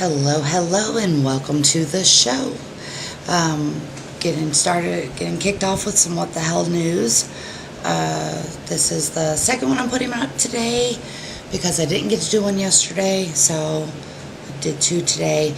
Hello, and welcome to the show. Getting kicked off with some what the hell news. This is the second one I'm putting up today because I didn't get to do one yesterday, so I did two today.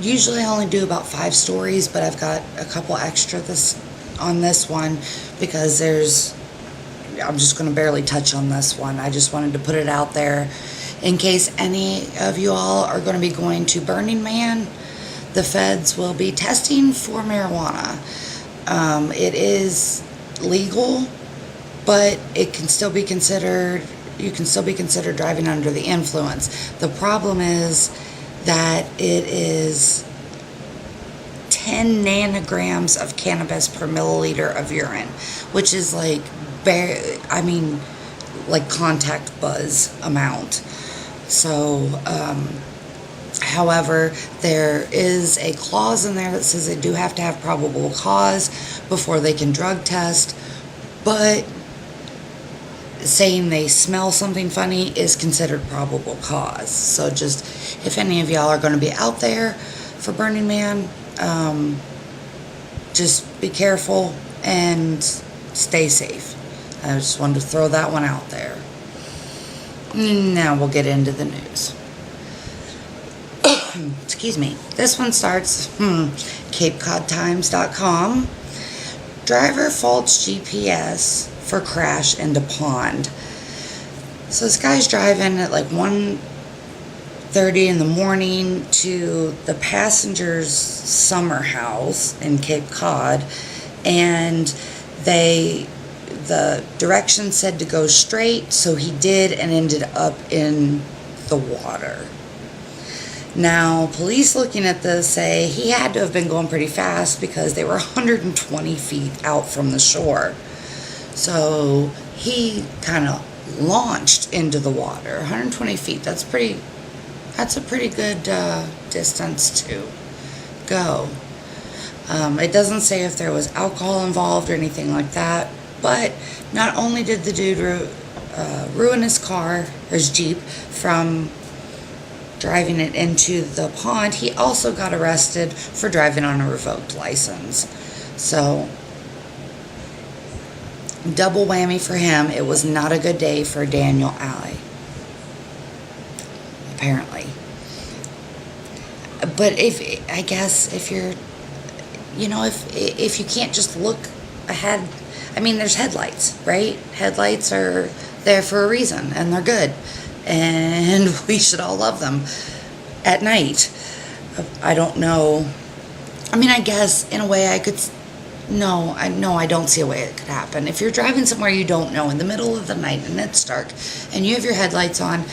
Usually I only do about 5 stories, but I've got a couple extra on this one because I'm just going to barely touch on this one. I just wanted to put it out there in case any of you all are going to be going to Burning Man. The feds will be testing for marijuana. It is legal, but it can still be considered, you can still be considered driving under the influence. The problem is that it is 10 nanograms of cannabis per milliliter of urine, which is like contact buzz amount. So, however, there is a clause in there that says they do have to have probable cause before they can drug test, but saying they smell something funny is considered probable cause. So just, if any of y'all are going to be out there for Burning Man, just be careful and stay safe. I just wanted to throw that one out there. Now we'll get into the news. Excuse me. This one starts, CapeCodTimes.com. Driver faults GPS for crash into pond. So this guy's driving at like 1:30 in the morning to the passenger's summer house in Cape Cod, and the directions said to go straight, so he did and ended up in the water. Now, police looking at this say he had to have been going pretty fast because they were 120 feet out from the shore. So he kind of launched into the water. 120 feet, that's a pretty good distance to go. It doesn't say if there was alcohol involved or anything like that. But not only did the dude ruin his car, his Jeep, from driving it into the pond, he also got arrested for driving on a revoked license. So, double whammy for him. It was not a good day for Daniel Alley, apparently. But if you can't just look ahead. I mean, there's headlights, right? Headlights are there for a reason, and they're good. And we should all love them at night. I don't know. I mean, I guess, in a way, I don't see a way it could happen. If you're driving somewhere you don't know in the middle of the night and it's dark, and you have your headlights on,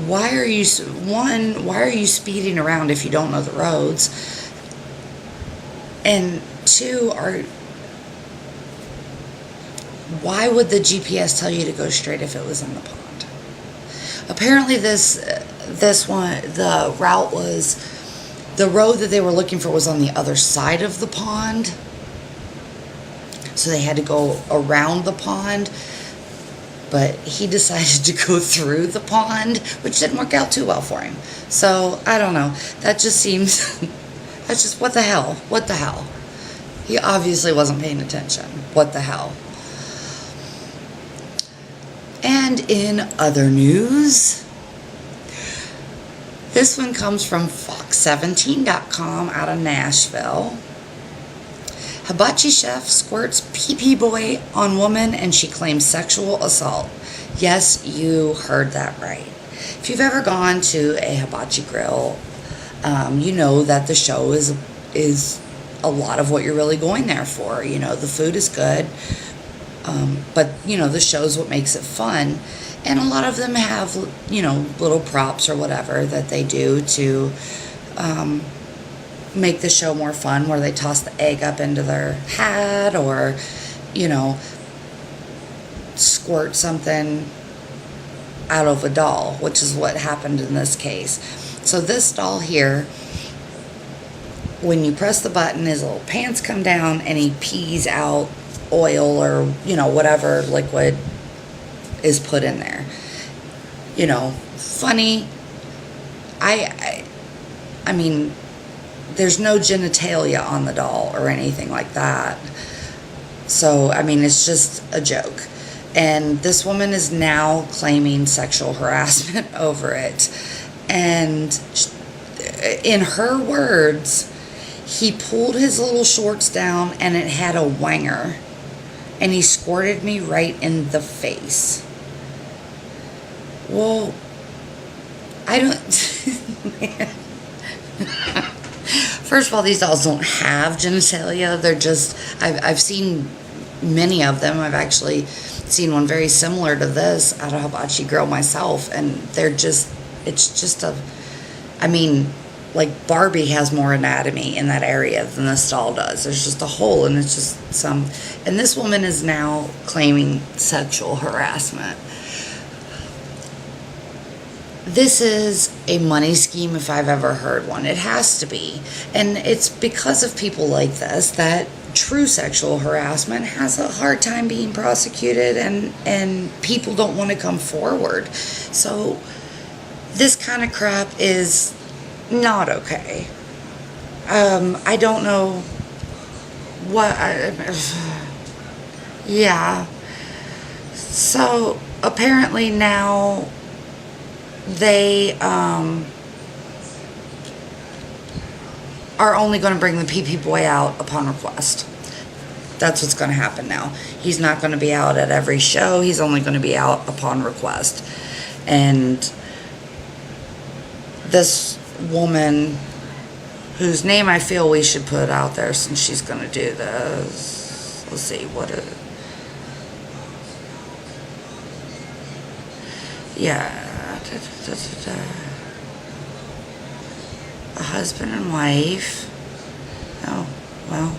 why are you speeding around if you don't know the roads? And 2, why would the GPS tell you to go straight if it was in the pond? Apparently the road that they were looking for was on the other side of the pond. So they had to go around the pond. But he decided to go through the pond, which didn't work out too well for him. So, I don't know. That just seems, that's just, what the hell? What the hell? He obviously wasn't paying attention. What the hell? And in other news, this one comes from Fox17.com out of Nashville. Hibachi chef squirts pee-pee boy on woman and she claims sexual assault. Yes, you heard that right. If you've ever gone to a hibachi grill, you know that the show is a lot of what you're really going there for. You know, the food is good. But, the show's what makes it fun. And a lot of them have, little props or whatever that they do to make the show more fun, where they toss the egg up into their hat or, squirt something out of a doll, which is what happened in this case. So this doll here, when you press the button, his little pants come down and he pees out oil or, whatever liquid is put in there. Funny, I mean, there's no genitalia on the doll or anything like that. So, I mean, it's just a joke. And this woman is now claiming sexual harassment over it. And in her words, he pulled his little shorts down and it had a wanger. And he squirted me right in the face. Well, I don't... First of all, these dolls don't have genitalia. They're just... I've seen many of them. I've actually seen one very similar to this at a hibachi grill myself. And they're just... It's just a... I mean... Like Barbie has more anatomy in that area than this doll does. There's just a hole and it's just some... And this woman is now claiming sexual harassment. This is a money scheme if I've ever heard one. It has to be. And it's because of people like this that true sexual harassment has a hard time being prosecuted and people don't want to come forward. So this kind of crap is... not okay. I don't know what yeah. So apparently now they are only going to bring the PP boy out upon request. That's what's going to happen now. He's not going to be out at every show. He's only going to be out upon request. And this woman, whose name I feel we should put out there since she's going to do this. Let's see, what is... Yeah. A husband and wife. Oh, well.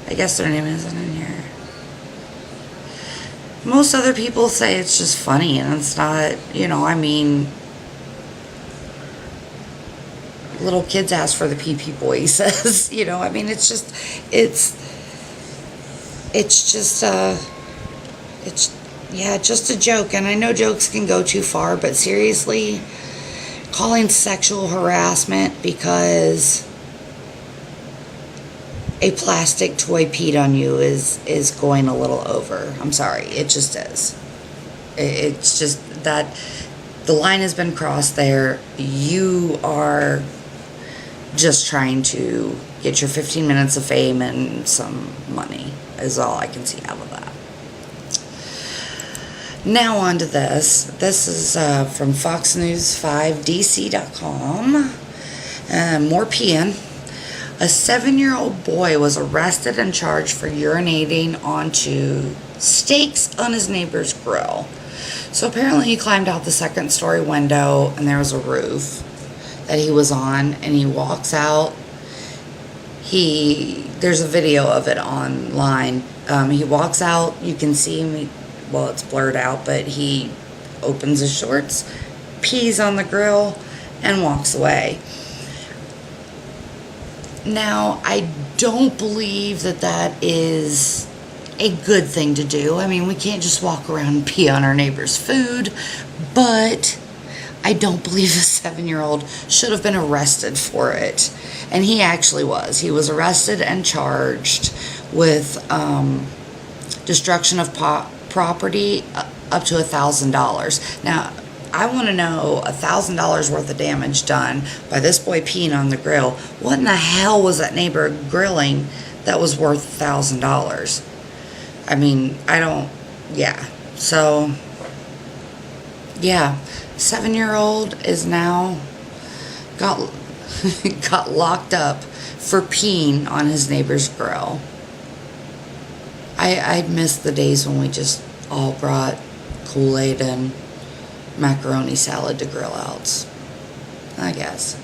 I guess their name isn't in here. Most other people say it's just funny and it's not, you know, I mean, little kids ask for the pee-pee boy, he says, you know, I mean, it's just, yeah, just a joke. And I know jokes can go too far, but seriously, calling sexual harassment because a plastic toy peed on you is going a little over. I'm sorry. It just is. It's just that the line has been crossed there. You are just trying to get your 15 minutes of fame and some money is all I can see out of that. Now on to this. This is from FoxNews5DC.com. More peeing. A 7-year-old boy was arrested and charged for urinating onto steaks on his neighbor's grill. So apparently he climbed out the second-story window and there was a roof that he was on, and he walks out. There's a video of it online. He walks out. You can see him. Well, it's blurred out, but he opens his shorts, pees on the grill, and walks away. Now, I don't believe that is a good thing to do. I mean, we can't just walk around and pee on our neighbor's food, but I don't believe a 7-year-old should have been arrested for it. And he actually was. He was arrested and charged with destruction of property up to $1,000. Now, I want to know $1,000 worth of damage done by this boy peeing on the grill. What in the hell was that neighbor grilling that was worth $1,000? I mean, yeah. So, yeah, 7-year-old is now got locked up for peeing on his neighbor's grill. I'd miss the days when we just all brought Kool-Aid and macaroni salad to grill outs, I guess.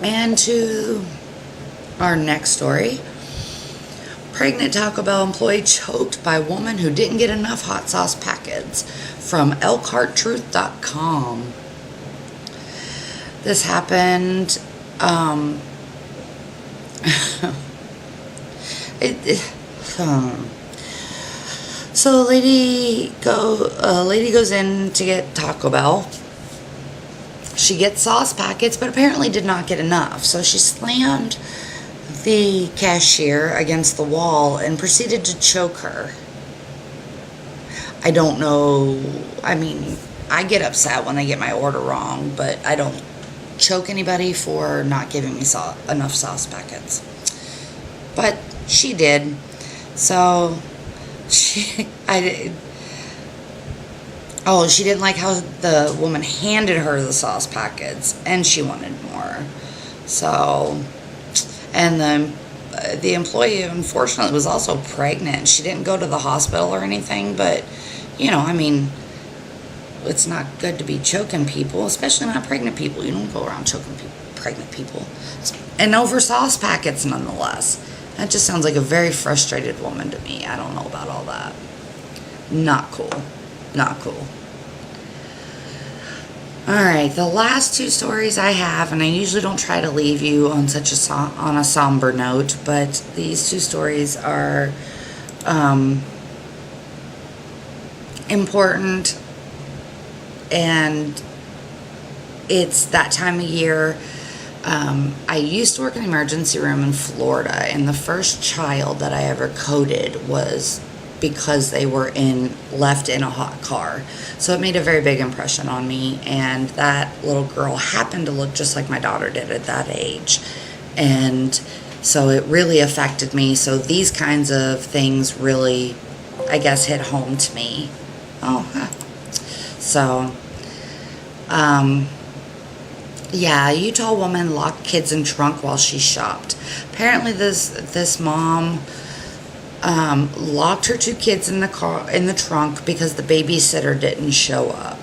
And to our next story. Pregnant Taco Bell employee choked by woman who didn't get enough hot sauce packets, from ElkHeartTruth.com. This happened So a lady goes in to get Taco Bell. She gets sauce packets, but apparently did not get enough. So she slammed the cashier against the wall and proceeded to choke her. I don't know. I mean, I get upset when they get my order wrong, but I don't choke anybody for not giving me enough sauce packets. But she did. So she didn't like how the woman handed her the sauce packets, and she wanted more. So, and the employee, unfortunately, was also pregnant. She didn't go to the hospital or anything, but, I mean, it's not good to be choking people, especially not pregnant people. You don't go around choking pregnant people. And over sauce packets, nonetheless. That just sounds like a very frustrated woman to me. I don't know about all that. Not cool. Not cool. Alright, the last two stories I have, and I usually don't try to leave you on on a somber note, but these two stories are important, and it's that time of year. I used to work in the emergency room in Florida, and the first child that I ever coded was because they were left in a hot car. So it made a very big impression on me, and that little girl happened to look just like my daughter did at that age. And so it really affected me. So these kinds of things really, I guess, hit home to me. So, yeah, a Utah woman locked kids in trunk while she shopped. Apparently this mom locked her two kids in the trunk because the babysitter didn't show up,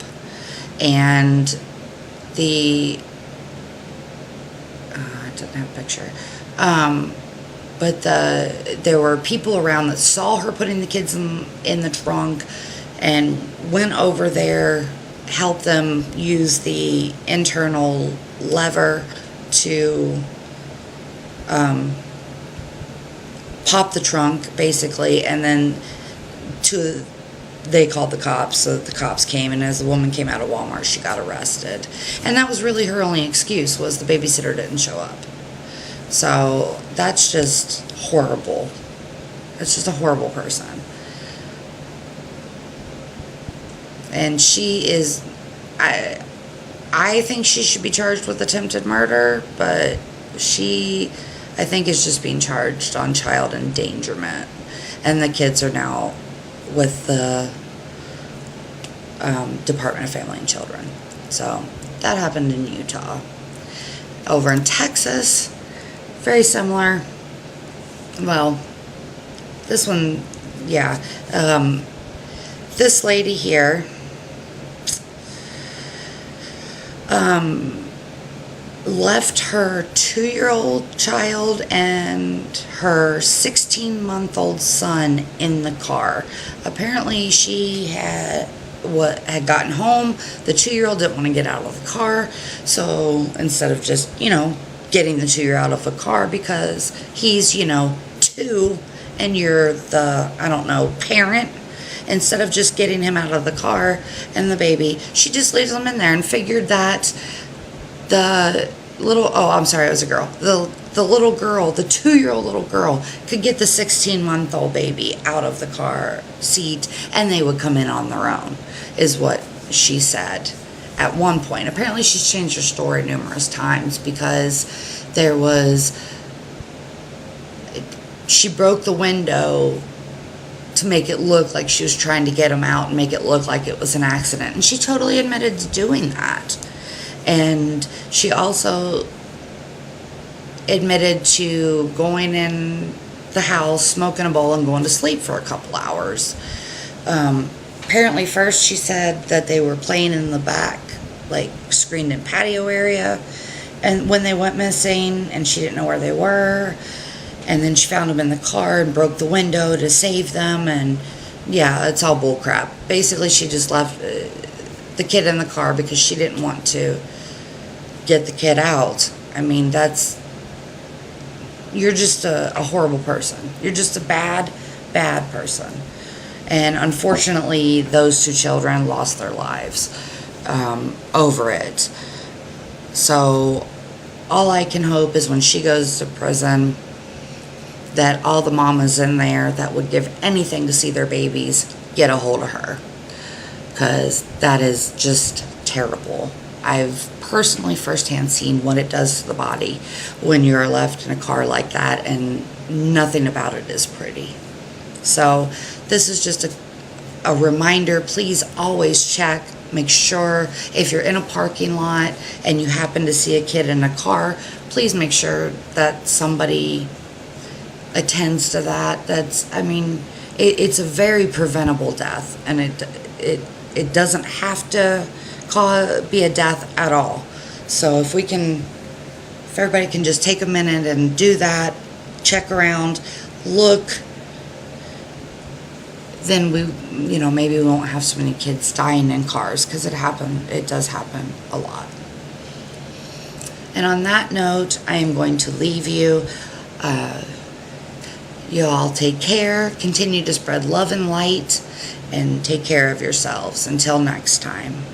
and I didn't have a picture, but there were people around that saw her putting the kids in the trunk and went over there, helped them use the internal lever to pop the trunk, basically, and then they called the cops, so the cops came, and as the woman came out of Walmart, she got arrested. And that was really her only excuse, was the babysitter didn't show up. So that's just horrible. It's just a horrible person. And she is, I think she should be charged with attempted murder, but I think is just being charged on child endangerment. And the kids are now with the Department of Family and Children. So that happened in Utah. Over in Texas, very similar. Well, this one, yeah. This lady here, left her 2-year-old child and her 16-month-old son in the car. Apparently she had gotten home. The 2-year-old didn't want to get out of the car, so instead of just, getting the 2-year-old out of the car because he's, 2 and you're the, parent, instead of just getting him out of the car and the baby, she just leaves him in there and figured that the little, it was a girl. The little girl, the 2-year-old little girl, could get the 16-month-old baby out of the car seat and they would come in on their own, is what she said at one point. Apparently she's changed her story numerous times because she broke the window to make it look like she was trying to get him out and make it look like it was an accident. And she totally admitted to doing that. And she also admitted to going in the house, smoking a bowl, and going to sleep for a couple hours. Apparently first she said that they were playing in the back, like screened in patio area, and when they went missing, and she didn't know where they were. And then she found them in the car and broke the window to save them. And yeah, it's all bull crap. Basically, she just left the kid in the car because she didn't want to get the kid out. I mean, you're just a horrible person. You're just a bad, bad person. And unfortunately, those two children lost their lives over it. So all I can hope is when she goes to prison, that all the mamas in there that would give anything to see their babies get a hold of her. Because that is just terrible. I've personally firsthand seen what it does to the body when you're left in a car like that, and nothing about it is pretty. So this is just a reminder. Please always check. Make sure if you're in a parking lot and you happen to see a kid in a car, please make sure that somebody attends to that. It's a very preventable death, and it doesn't have to be a death at all. So if everybody can just take a minute and do that, check around, look, then maybe we won't have so many kids dying in cars, because it does happen a lot. And on that note, I am going to leave you. You all take care, continue to spread love and light, and take care of yourselves. Until next time.